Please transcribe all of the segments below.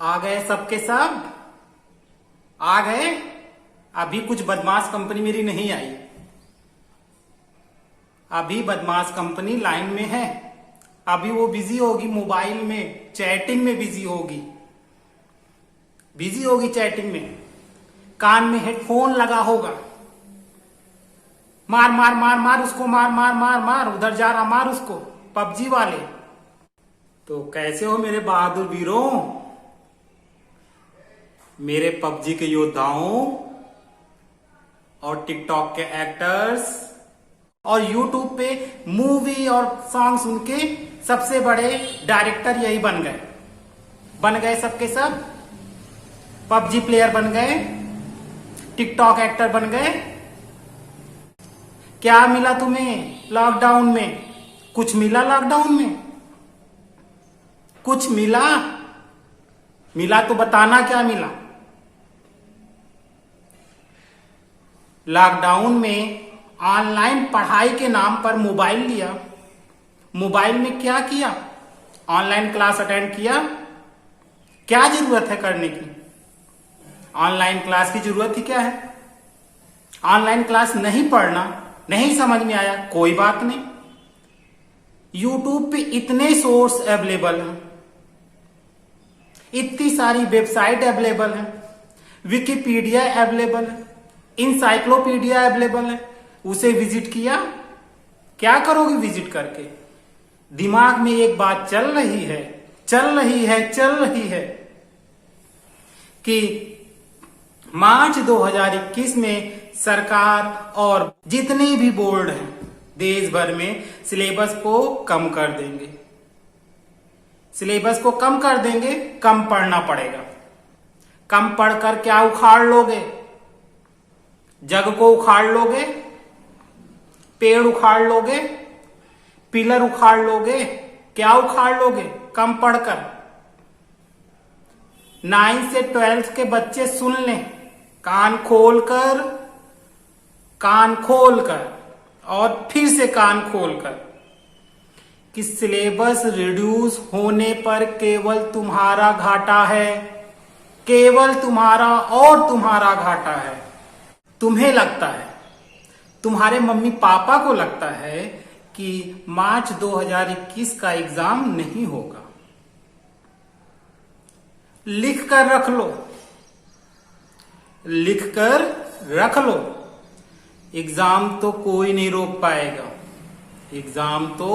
आ गए सबके सब आ गए। अभी कुछ बदमाश कंपनी मेरी नहीं आई। अभी बदमाश कंपनी लाइन में है। अभी वो बिजी होगी मोबाइल में, चैटिंग में बिजी होगी चैटिंग में। कान में हेडफोन लगा होगा। मार मार मार मार उसको, मार मार मार मार, उधर जा रहा, मार उसको, पबजी वाले। तो कैसे हो मेरे बहादुर वीरों, मेरे पबजी के योद्धाओं और टिकटॉक के एक्टर्स और यूट्यूब पे मूवी और सॉन्ग सुन के सबसे बड़े डायरेक्टर यही बन गए सबके सब। पबजी प्लेयर बन गए, टिकटॉक एक्टर बन गए। क्या मिला तुम्हें लॉकडाउन में? कुछ मिला लॉकडाउन में? कुछ मिला? मिला तो बताना क्या मिला। लॉकडाउन में ऑनलाइन पढ़ाई के नाम पर मोबाइल लिया। मोबाइल में क्या किया? ऑनलाइन क्लास अटेंड किया। क्या जरूरत है करने की? ऑनलाइन क्लास की जरूरत ही क्या है? ऑनलाइन क्लास नहीं पढ़ना, नहीं समझ में आया, कोई बात नहीं। यूट्यूब पे इतने सोर्स अवेलेबल हैं, इतनी सारी वेबसाइट अवेलेबल है, विकिपीडिया अवेलेबल है, इंसाइक्लोपीडिया अवेलेबल है। उसे विजिट किया? क्या करोगे विजिट करके? दिमाग में एक बात चल रही है कि मार्च 2021 में सरकार और जितने भी बोर्ड हैं देश भर में सिलेबस को कम कर देंगे। सिलेबस को कम कर देंगे, कम पढ़ना पड़ेगा। कम पढ़कर क्या उखाड़ लोगे? जग को उखाड़ लोगे, पेड़ उखाड़ लोगे, पिलर उखाड़ लोगे, क्या उखाड़ लोगे कम पढ़कर? 9 से 12 के बच्चे सुन लें, कान खोलकर और फिर से कान खोलकर कि सिलेबस रिड्यूस होने पर केवल तुम्हारा घाटा है, केवल तुम्हारा और तुम्हारा घाटा है। तुम्हें लगता है, तुम्हारे मम्मी पापा को लगता है कि मार्च 2021 का एग्जाम नहीं होगा। लिख कर रख लो, एग्जाम तो कोई नहीं रोक पाएगा, एग्जाम तो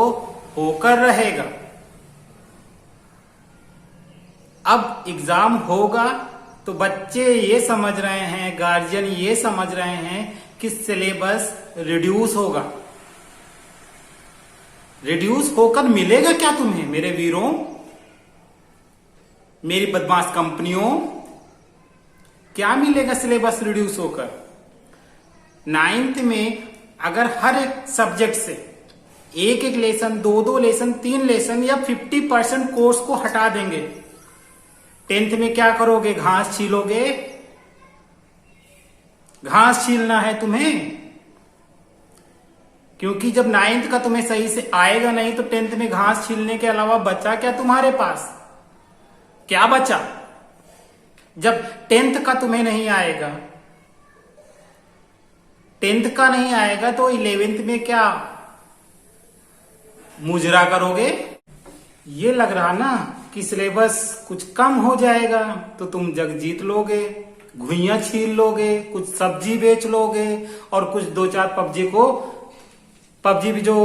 होकर रहेगा। अब एग्जाम होगा तो बच्चे ये समझ रहे हैं, गार्जियन ये समझ रहे हैं कि सिलेबस रिड्यूस होगा। रिड्यूस होकर मिलेगा क्या तुम्हें मेरे वीरों, मेरी बदमाश कंपनियों? क्या मिलेगा सिलेबस रिड्यूस होकर? 9th में अगर हर एक सब्जेक्ट से एक लेसन, दो लेसन, 3 लेसन या 50% कोर्स को हटा देंगे, 10th में क्या करोगे? घास छीलोगे? घास छीलना है तुम्हें, क्योंकि जब 9th का तुम्हें सही से आएगा नहीं तो 10th में घास छीलने के अलावा बचा क्या तुम्हारे पास? क्या बचा? जब 10th का तुम्हें नहीं आएगा, 10th का नहीं आएगा तो 11th में क्या मुजरा करोगे? ये लग रहा ना कि सिलेबस कुछ कम हो जाएगा तो तुम जग जीत लोगे, घुइयां छील लोगे, कुछ सब्जी बेच लोगे और कुछ 2-4 पबजी भी जो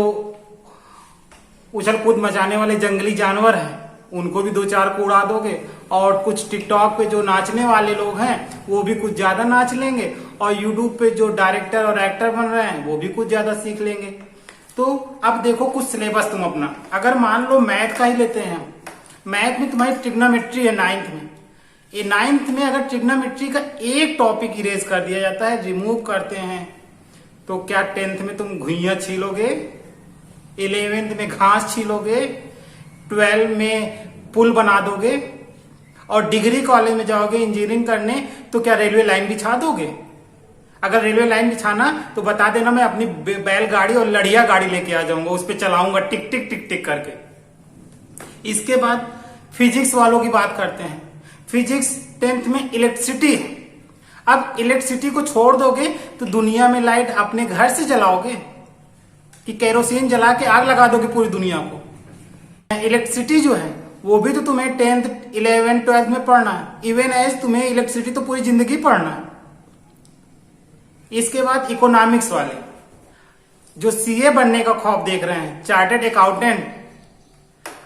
उछल कूद मचाने वाले जंगली जानवर हैं उनको भी 2-4 को उड़ा दोगे, और कुछ टिकटॉक पे जो नाचने वाले लोग हैं वो भी कुछ ज्यादा नाच लेंगे, और यूट्यूब पे जो डायरेक्टर और एक्टर बन रहे हैं वो भी कुछ ज्यादा सीख लेंगे। तो अब देखो कुछ सिलेबस तुम अपना, अगर मान लो मैथ का ही लेते हैं, मैथ में तुम्हारी ट्रिग्नोमेट्री है 9th में। ये 9th में अगर ट्रिग्नोमेट्री का एक टॉपिक इरेज कर दिया जाता है, रिमूव करते हैं, तो क्या 10th में तुम घुइयां छीलोगे? 11th में घास छीलोगे? 12 में पुल बना दोगे? और डिग्री कॉलेज में जाओगे इंजीनियरिंग करने तो क्या रेलवे लाइन बिछा दोगे? अगर रेलवे लाइन बिछाना तो बता देना, मैं अपनी बैलगाड़ी और लड़िया गाड़ी लेके आ जाऊंगा, उस पर चलाऊंगा टिक टिक टिक टिक करके। इसके बाद फिजिक्स वालों की बात करते हैं। फिजिक्स 10th में इलेक्ट्रिसिटी है। अब इलेक्ट्रिसिटी को छोड़ दोगे तो दुनिया में लाइट अपने घर से जलाओगे कि केरोसिन जला के आग लगा दोगे पूरी दुनिया को। इलेक्ट्रिसिटी जो है वो भी तो तुम्हें 10th 11th 12th में पढ़ना है। इवन एज तुम्हें इलेक्ट्रिसिटी तो पूरी जिंदगी पढ़ना है। इसके बाद इकोनॉमिक्स वाले जो सीए बनने का ख्वाब देख रहे हैं, चार्टर्ड अकाउंटेंट,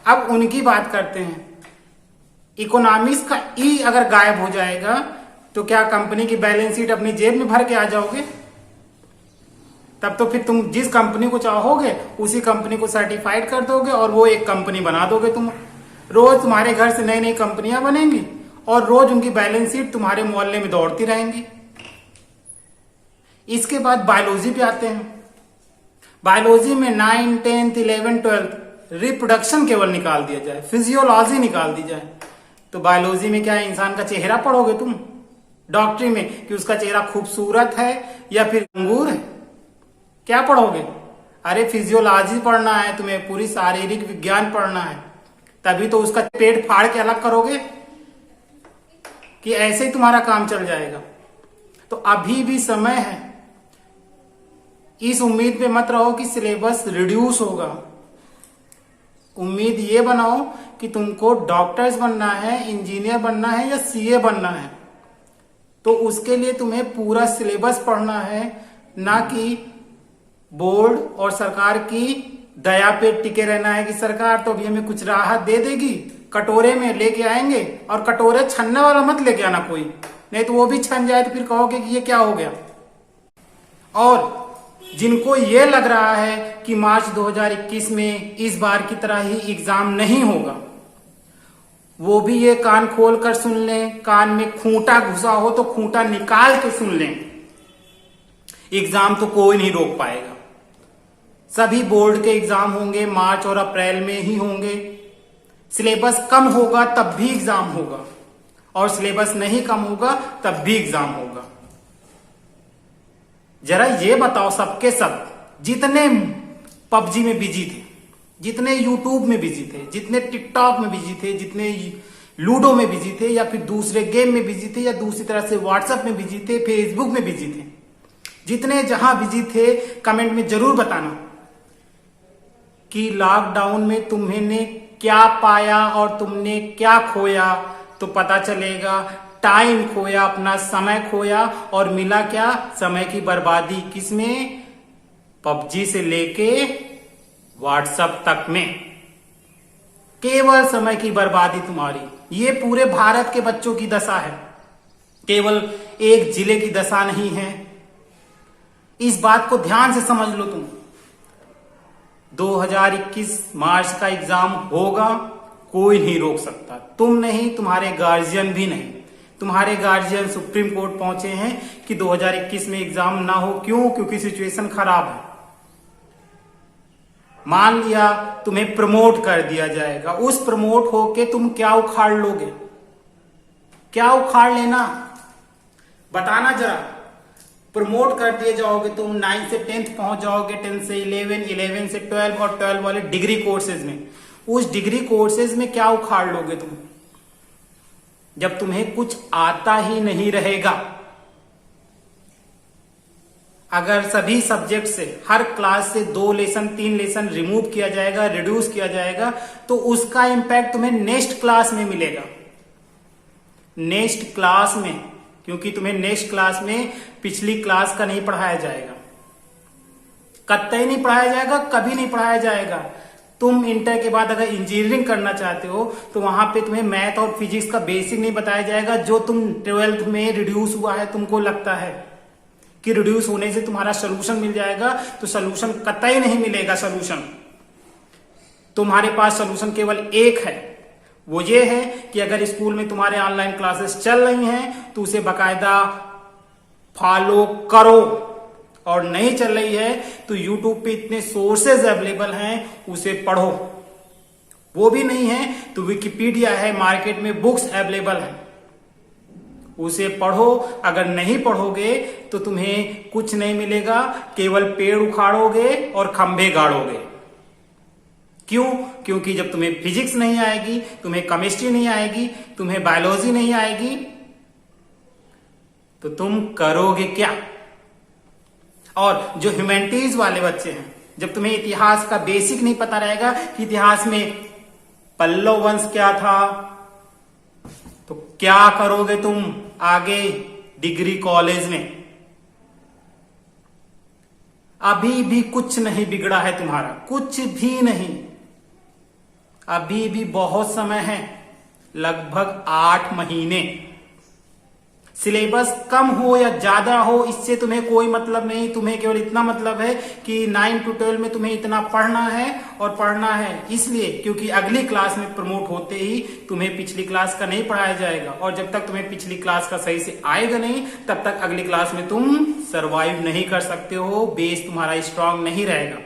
अब उनकी बात करते हैं। इकोनॉमिक्स का ई अगर गायब हो जाएगा तो क्या कंपनी की बैलेंस शीट अपनी जेब में भर के आ जाओगे? तब तो फिर तुम जिस कंपनी को चाहोगे उसी कंपनी को सर्टिफाइड कर दोगे और वो एक कंपनी बना दोगे। तुम रोज तुम्हारे घर से नई नई कंपनियां बनेंगी और रोज उनकी बैलेंस शीट तुम्हारे मोहल्ले में दौड़ती रहेंगी। इसके बाद बायोलॉजी पे आते हैं। बायोलॉजी में 9, 10th 11th 12th रिप्रोडक्शन केवल निकाल दिया जाए, फिजियोलॉजी निकाल दी जाए। तो बायोलॉजी में क्या इंसान का चेहरा पढ़ोगे तुम? डॉक्टरी में कि उसका चेहरा खूबसूरत है या फिर अंगूर है, क्या पढ़ोगे? अरे फिजियोलॉजी पढ़ना है तुम्हें, पूरी शारीरिक विज्ञान पढ़ना है, तभी तो उसका पेट फाड़ के अलग करोगे कि ऐसे ही तुम्हारा काम चल जाएगा। तो अभी भी समय है। इस उम्मीद पे मत रहो कि सिलेबस रिड्यूस होगा। उम्मीद ये बनाओ कि तुमको डॉक्टर्स बनना है, इंजीनियर बनना है या सीए बनना है, तो उसके लिए तुम्हें पूरा सिलेबस पढ़ना है, ना कि बोर्ड और सरकार की दया पे टिके रहना है कि सरकार तो अभी हमें कुछ राहत दे देगी, कटोरे में लेके आएंगे। और कटोरे छनने वाला मत लेके आना कोई, नहीं तो वो भी छन जाए तो फिर कहोगे कि ये क्या हो गया। और जिनको ये लग रहा है कि मार्च 2021 में इस बार की तरह ही एग्जाम नहीं होगा, वो भी ये कान खोल कर सुन लें। कान में खूंटा घुसा हो तो खूंटा निकाल के सुन लें। एग्जाम तो कोई नहीं रोक पाएगा। सभी बोर्ड के एग्जाम होंगे मार्च और अप्रैल में ही होंगे। सिलेबस कम होगा तब भी एग्जाम होगा और सिलेबस नहीं कम होगा तब भी एग्जाम होगा। जरा ये बताओ सबके सब जितने पबजी में बिजी थे, जितने यूट्यूब में बिजी थे, जितने टिकटॉक में बिजी थे, जितने लूडो में बिजी थे या फिर दूसरे गेम में बिजी थे या दूसरी तरह से व्हाट्सएप में बिजी थे, फेसबुक में बिजी थे, जितने जहां बिजी थे, कमेंट में जरूर बताना कि लॉकडाउन में तुम्हें क्या पाया और तुमने क्या खोया। तो पता चलेगा टाइम खोया, अपना समय खोया और मिला क्या? समय की बर्बादी। किसमें? पबजी से लेके व्हाट्सएप तक में केवल समय की बर्बादी तुम्हारी। ये पूरे भारत के बच्चों की दशा है, केवल एक जिले की दशा नहीं है। इस बात को ध्यान से समझ लो तुम। 2021 मार्च का एग्जाम होगा, कोई नहीं रोक सकता। तुम नहीं, तुम्हारे गार्जियन भी नहीं। तुम्हारे गार्जियन सुप्रीम कोर्ट पहुंचे हैं कि 2021 में एग्जाम ना हो। क्यों? क्योंकि सिचुएशन खराब है। मान लिया तुम्हें प्रमोट कर दिया जाएगा, उस प्रमोट होके तुम क्या उखाड़ लोगे? क्या उखाड़ लेना? बताना जरा। प्रमोट कर दिए जाओगे तुम, 9 से 10th पहुंच जाओगे, 10 से 11, 11 से 12 और 12 वाले डिग्री कोर्सेज में। उस डिग्री कोर्सेज में क्या उखाड़ लोगे तुम जब तुम्हें कुछ आता ही नहीं रहेगा? अगर सभी सब्जेक्ट से, हर क्लास से 2 लेसन 3 लेसन रिमूव किया जाएगा, रिड्यूस किया जाएगा, तो उसका इंपैक्ट तुम्हें नेक्स्ट क्लास में मिलेगा। नेक्स्ट क्लास में, क्योंकि तुम्हें नेक्स्ट क्लास में पिछली क्लास का नहीं पढ़ाया जाएगा, कतई नहीं पढ़ाया जाएगा, कभी नहीं पढ़ाया जाएगा। तुम इंटर के बाद अगर इंजीनियरिंग करना चाहते हो तो वहां पे तुम्हें मैथ और फिजिक्स का बेसिक नहीं बताया जाएगा, जो तुम 12th में रिड्यूस हुआ है। तुमको लगता है कि रिड्यूस होने से तुम्हारा सोल्यूशन मिल जाएगा, तो सोल्यूशन कतई नहीं मिलेगा। सोल्यूशन तुम्हारे पास सोल्यूशन केवल एक है, वो ये है कि अगर स्कूल में तुम्हारे ऑनलाइन क्लासेस चल रही हैं तो उसे बाकायदा फॉलो करो, और नहीं चल रही है तो यूट्यूब पे इतने सोर्सेज अवेलेबल हैं, उसे पढ़ो। वो भी नहीं है तो विकिपीडिया है, मार्केट में बुक्स अवेलेबल हैं, उसे पढ़ो। अगर नहीं पढ़ोगे तो तुम्हें कुछ नहीं मिलेगा, केवल पेड़ उखाड़ोगे और खंभे गाड़ोगे। क्यों? क्योंकि जब तुम्हें फिजिक्स नहीं आएगी, तुम्हें केमिस्ट्री नहीं आएगी, तुम्हें बायोलॉजी नहीं आएगी, तो तुम करोगे क्या? और जो ह्यूमैनिटीज वाले बच्चे हैं, जब तुम्हें इतिहास का बेसिक नहीं पता रहेगा कि इतिहास में पल्लव वंश क्या था, तो क्या करोगे तुम आगे डिग्री कॉलेज में? अभी भी कुछ नहीं बिगड़ा है तुम्हारा, कुछ भी नहीं। अभी भी बहुत समय है, लगभग 8 महीने। सिलेबस कम हो या ज्यादा हो, इससे तुम्हें कोई मतलब नहीं। तुम्हें केवल इतना मतलब है कि 9 to 12 में तुम्हें इतना पढ़ना है, और पढ़ना है इसलिए क्योंकि अगली क्लास में प्रमोट होते ही तुम्हें पिछली क्लास का नहीं पढ़ाया जाएगा, और जब तक तुम्हें पिछली क्लास का सही से आएगा नहीं, तब तक अगली क्लास में तुम सरवाइव नहीं कर सकते हो, बेस तुम्हारा स्ट्रांग नहीं रहेगा।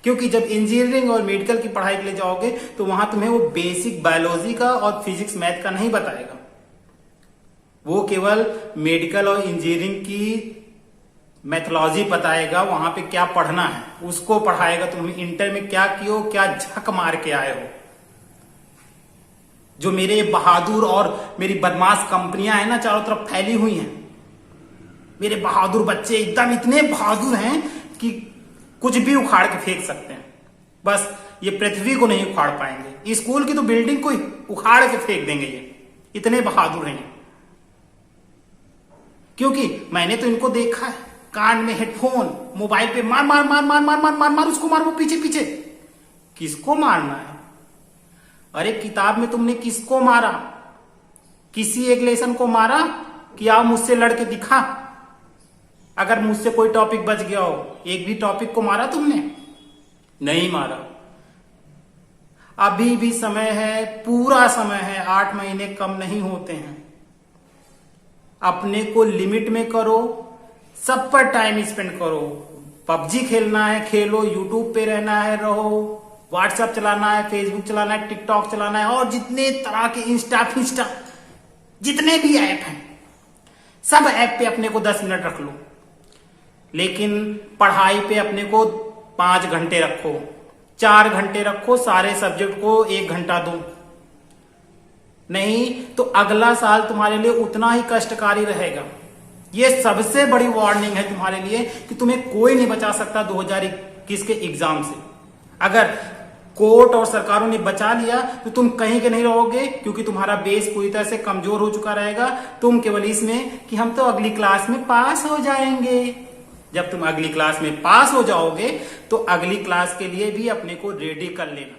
क्योंकि जब इंजीनियरिंग और मेडिकल की पढ़ाई के लिए जाओगे तो वहां तुम्हें वो बेसिक बायोलॉजी का और फिजिक्स मैथ का नहीं बताएगा। वो केवल मेडिकल और इंजीनियरिंग की मैथोलॉजी बताएगा, वहां पे क्या पढ़ना है उसको पढ़ाएगा। तुम इंटर में क्या कियो, क्या झक मार के आए हो। जो मेरे बहादुर और मेरी बदमाश कंपनियां हैं ना, चारों तरफ फैली हुई हैं, मेरे बहादुर बच्चे एकदम इतने बहादुर हैं कि कुछ भी उखाड़ के फेंक सकते हैं, बस ये पृथ्वी को नहीं उखाड़ पाएंगे। स्कूल की तो बिल्डिंग को उखाड़ के फेंक देंगे, ये इतने बहादुर हैं। क्योंकि मैंने तो इनको देखा है, कान में हेडफोन, मोबाइल पे मार मार मार मार मार मार मार मार, उसको मार, वो पीछे पीछे। किसको मारना है? अरे किताब में तुमने किसको मारा? किसी एक लेसन को मारा कि आओ मुझसे लड़के दिखा? अगर मुझसे कोई टॉपिक बच गया हो, एक भी टॉपिक को मारा तुमने? नहीं मारा। अभी भी समय है, पूरा समय है, 8 महीने कम नहीं होते हैं। अपने को लिमिट में करो, सब पर टाइम स्पेंड करो। पबजी खेलना है खेलो, यूट्यूब पे रहना है रहो, व्हाट्सएप चलाना है, फेसबुक चलाना है, टिकटॉक चलाना है, और जितने तरह के इंस्टा जितने भी ऐप हैं, सब ऐप पे अपने को 10 मिनट रख लो। लेकिन पढ़ाई पे अपने को 5 घंटे रखो, 4 घंटे रखो, सारे सब्जेक्ट को 1 घंटा दो। नहीं तो अगला साल तुम्हारे लिए उतना ही कष्टकारी रहेगा। ये सबसे बड़ी वार्निंग है तुम्हारे लिए कि तुम्हें कोई नहीं बचा सकता 2021 के एग्जाम से। अगर कोर्ट और सरकारों ने बचा लिया तो तुम कहीं के नहीं रहोगे, क्योंकि तुम्हारा बेस पूरी तरह से कमजोर हो चुका रहेगा। तुम केवल इसमें कि हम तो अगली क्लास में पास हो जाएंगे। जब तुम अगली क्लास में पास हो जाओगे तो अगली क्लास के लिए भी अपने को रेडी कर लेना।